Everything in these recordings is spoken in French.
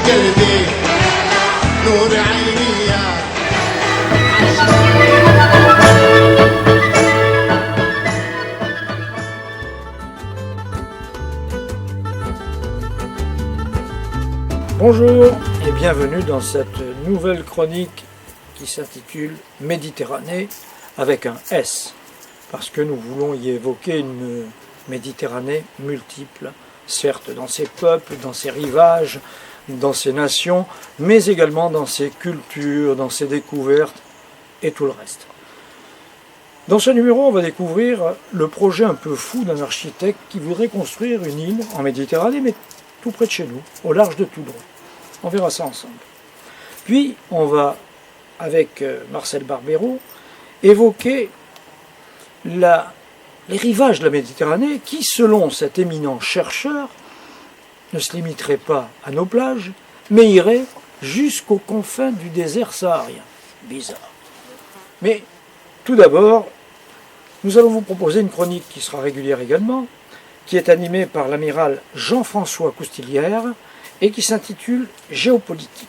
قلبي نور عيني يا Bonjour et bienvenue dans cette nouvelle chronique qui s'intitule Méditerranée avec un S, parce que nous voulons y évoquer une Méditerranée multiple, certes dans ses peuples, dans ses rivages, dans ses nations, mais également dans ses cultures, dans ses découvertes et tout le reste. Dans ce numéro, on va découvrir le projet un peu fou d'un architecte qui voudrait construire une île en Méditerranée, mais tout près de chez nous, au large de Toulon. On verra ça ensemble. Puis, on va, avec Marcel Barbero, évoquer les rivages de la Méditerranée qui, selon cet éminent chercheur, ne se limiterait pas à nos plages, mais irait jusqu'aux confins du désert saharien. Bizarre. Mais tout d'abord, nous allons vous proposer une chronique qui sera régulière également, qui est animée par l'amiral Jean-François Coustillière et qui s'intitule Géopolitique.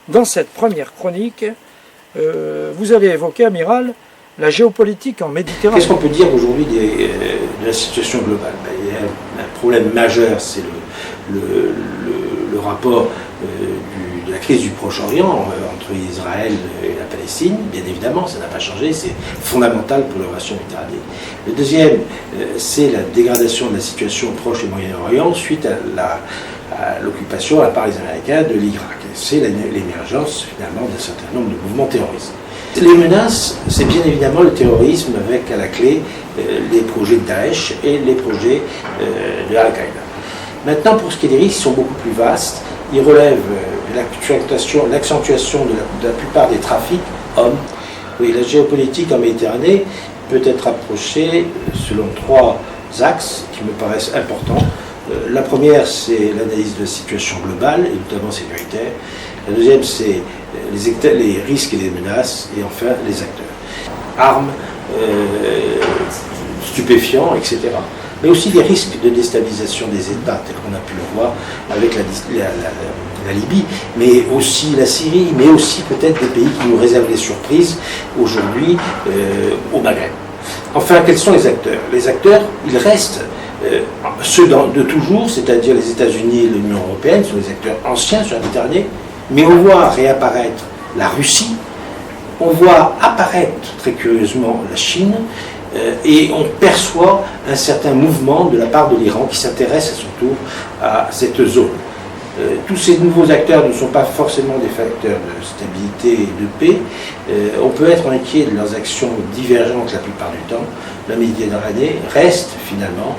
Dans cette première chronique, vous allez évoquer, amiral, la géopolitique en Méditerranée. Qu'est-ce qu'on peut dire aujourd'hui de la situation globale? Il y a un problème majeur, c'est le rapport de la crise du Proche-Orient entre Israël et la Palestine. Bien évidemment, ça n'a pas changé, c'est fondamental pour la relation méditerranéenne. Le deuxième, c'est la dégradation de la situation proche et Moyen-Orient suite à l'occupation à la part des Américains de l'Irak. C'est l'émergence finalement d'un certain nombre de mouvements terroristes. Les menaces, c'est bien évidemment le terrorisme avec à la clé les projets de Daesh et les projets de Al-Qaïda. Maintenant, pour ce qui est des risques, ils sont beaucoup plus vastes. Ils relèvent l'accentuation de la plupart des trafics hommes. Oui, la géopolitique en Méditerranée peut être approchée selon trois axes qui me paraissent importants. La première, c'est l'analyse de la situation globale, et notamment sécuritaire. La deuxième, c'est les risques et les menaces. Et enfin, les acteurs. Armes, stupéfiants, etc. Mais aussi des risques de déstabilisation des États, tel qu'on a pu le voir avec la Libye, mais aussi la Syrie, mais aussi peut-être des pays qui nous réservent des surprises aujourd'hui au Maghreb. Enfin, quels sont les acteurs? Les acteurs, ils restent ceux de toujours, c'est-à-dire les États-Unis et l'Union européenne, sont les acteurs anciens sur la Méditerranée, mais on voit réapparaître la Russie, on voit apparaître très curieusement la Chine, et on perçoit un certain mouvement de la part de l'Iran qui s'intéresse à son tour à cette zone. Tous ces nouveaux acteurs ne sont pas forcément des facteurs de stabilité et de paix. On peut être inquiet de leurs actions divergentes la plupart du temps. La Méditerranée reste finalement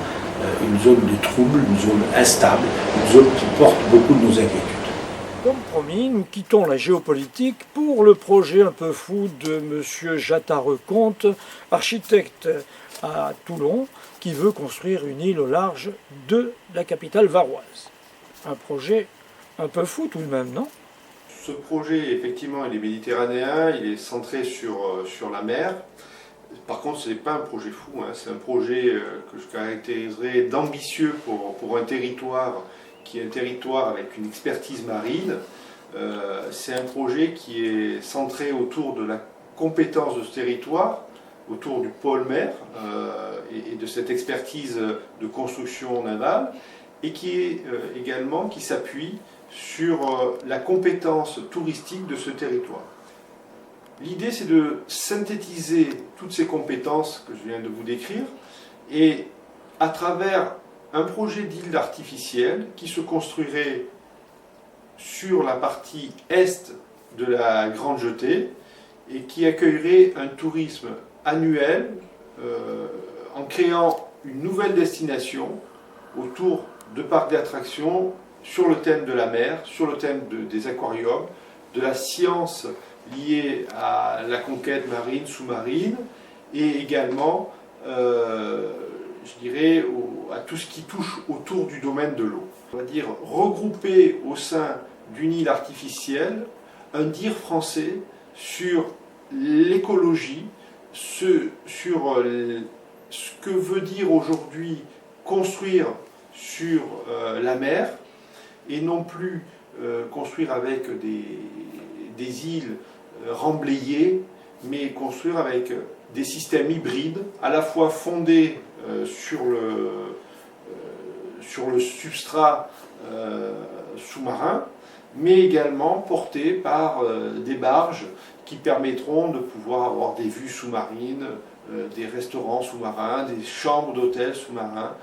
une zone de trouble, une zone instable, une zone qui porte beaucoup de nos inquiétudes. Comme promis, nous quittons la géopolitique pour le projet un peu fou de M. Jattard-Comte, architecte à Toulon, qui veut construire une île au large de la capitale varoise. Un projet un peu fou tout de même, non? Ce projet, effectivement, il est méditerranéen, il est centré sur la mer. Par contre, ce n'est pas un projet fou, hein. C'est un projet que je caractériserais d'ambitieux pour un territoire qui est un territoire avec une expertise marine. C'est un projet qui est centré autour de la compétence de ce territoire, autour du pôle mer et de cette expertise de construction navale, et qui s'appuie sur la compétence touristique de ce territoire. L'idée, c'est de synthétiser toutes ces compétences que je viens de vous décrire, et à travers un projet d'île artificielle qui se construirait sur la partie est de la Grande Jetée et qui accueillerait un tourisme annuel en créant une nouvelle destination autour de parcs d'attractions sur le thème de la mer, sur le thème des aquariums, de la science liée à la conquête marine, sous-marine, et également je dirais, à tout ce qui touche autour du domaine de l'eau. On va dire regrouper au sein d'une île artificielle un dire français sur l'écologie, sur ce que veut dire aujourd'hui construire sur la mer, et non plus construire avec des îles remblayées, mais construire avec des systèmes hybrides, à la fois fondés sur le substrat sous-marin, mais également portés par des barges qui permettront de pouvoir avoir des vues sous-marines, des restaurants sous-marins, des chambres d'hôtels sous-marins.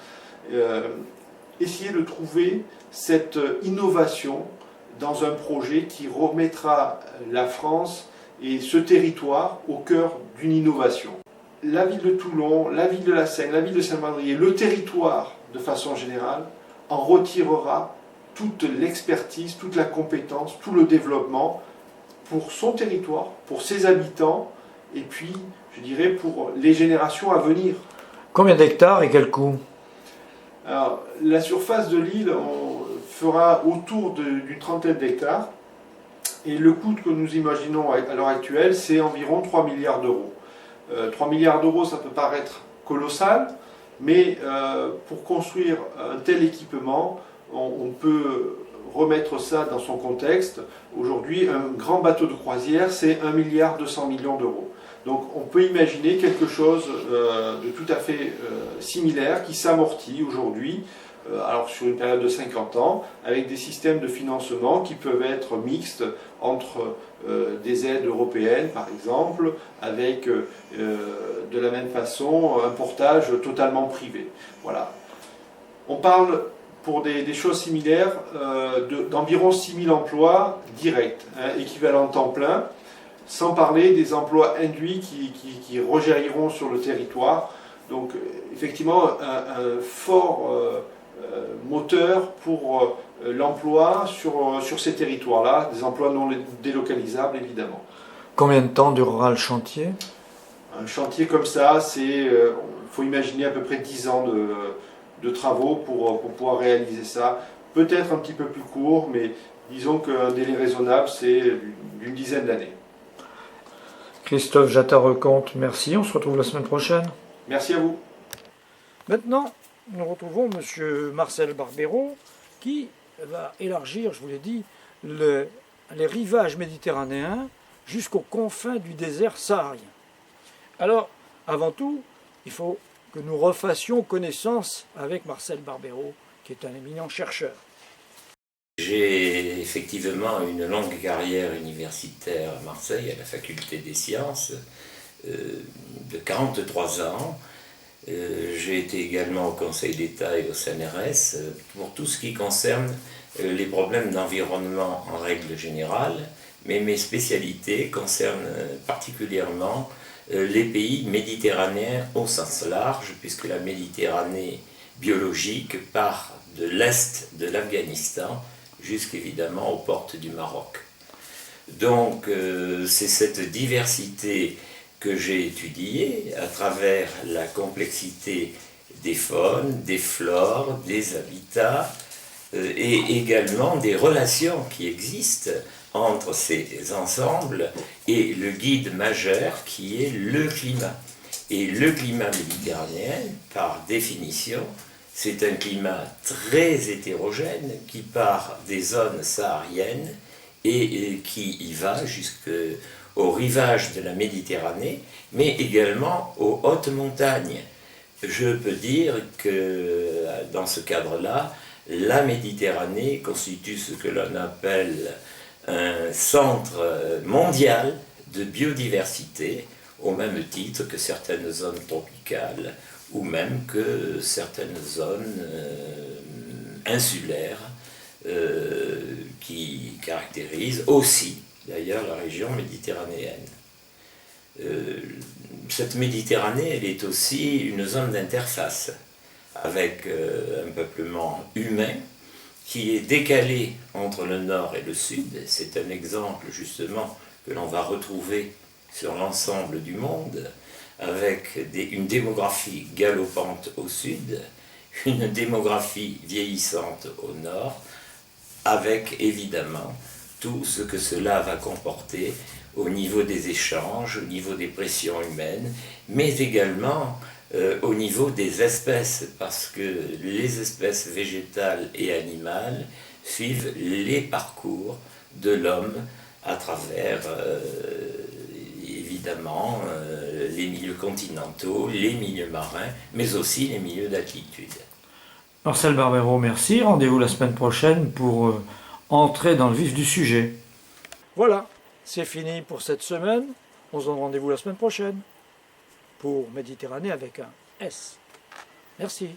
Essayer de trouver cette innovation dans un projet qui remettra la France et ce territoire au cœur d'une innovation. La ville de Toulon, la ville de la Seine, la ville de Saint-Mandrier, le territoire de façon générale, en retirera toute l'expertise, toute la compétence, tout le développement pour son territoire, pour ses habitants, et puis, je dirais, pour les générations à venir. Combien d'hectares et quel coût? Alors, la surface de l'île, on fera autour d'une trentaine d'hectares, et le coût que nous imaginons à l'heure actuelle, c'est environ 3 milliards d'euros. 3 milliards d'euros, ça peut paraître colossal, mais pour construire un tel équipement, on peut remettre ça dans son contexte. Aujourd'hui, un grand bateau de croisière, c'est 1,2 milliard d'euros. Donc on peut imaginer quelque chose de tout à fait similaire qui s'amortit aujourd'hui, alors sur une période de 50 ans, avec des systèmes de financement qui peuvent être mixtes entre des aides européennes par exemple, avec de la même façon un portage totalement privé. Voilà. On parle pour des choses similaires d'environ 6 000 emplois directs, équivalent temps plein, sans parler des emplois induits qui rejailliront sur le territoire. Donc effectivement un fort moteur pour l'emploi sur ces territoires-là, des emplois non délocalisables évidemment. Combien de temps durera le chantier? Un chantier comme ça, il faut imaginer à peu près 10 ans de travaux pour pouvoir réaliser ça. Peut-être un petit peu plus court, mais disons qu'un délai raisonnable, c'est d'une dizaine d'années. Christophe Jattard-Lecomte, merci. On se retrouve la semaine prochaine. Merci à vous. Maintenant, nous retrouvons M. Marcel Barbero qui va élargir, je vous l'ai dit, les rivages méditerranéens jusqu'aux confins du désert saharien. Alors, avant tout, il faut que nous refassions connaissance avec Marcel Barbero, qui est un éminent chercheur. J'ai effectivement une longue carrière universitaire à Marseille, à la faculté des sciences, de 43 ans. J'ai été également au Conseil d'État et au CNRS pour tout ce qui concerne les problèmes d'environnement en règle générale, mais mes spécialités concernent particulièrement les pays méditerranéens au sens large, puisque la Méditerranée biologique part de l'est de l'Afghanistan jusqu'évidemment aux portes du Maroc. Donc c'est cette diversité que j'ai étudiée à travers la complexité des faunes, des flores, des habitats et également des relations qui existent entre ces ensembles et le guide majeur qui est le climat. Et le climat méditerranéen, par définition, c'est un climat très hétérogène qui part des zones sahariennes et qui y va jusqu'au rivage de la Méditerranée, mais également aux hautes montagnes. Je peux dire que dans ce cadre-là, la Méditerranée constitue ce que l'on appelle un centre mondial de biodiversité, au même titre que certaines zones tropicales ou même que certaines zones insulaires qui caractérisent aussi d'ailleurs la région méditerranéenne. Cette Méditerranée, elle est aussi une zone d'interface avec un peuplement humain qui est décalé entre le nord et le sud. C'est un exemple justement que l'on va retrouver sur l'ensemble du monde, avec une démographie galopante au sud, une démographie vieillissante au nord, avec évidemment tout ce que cela va comporter au niveau des échanges, au niveau des pressions humaines, mais également au niveau des espèces, parce que les espèces végétales et animales suivent les parcours de l'homme à travers, évidemment, les milieux continentaux, les milieux marins, mais aussi les milieux d'altitude. Marcel Barbero, merci. Rendez-vous la semaine prochaine pour entrer dans le vif du sujet. Voilà, c'est fini pour cette semaine. On se donne rendez-vous la semaine prochaine pour Méditerranée avec un S. Merci.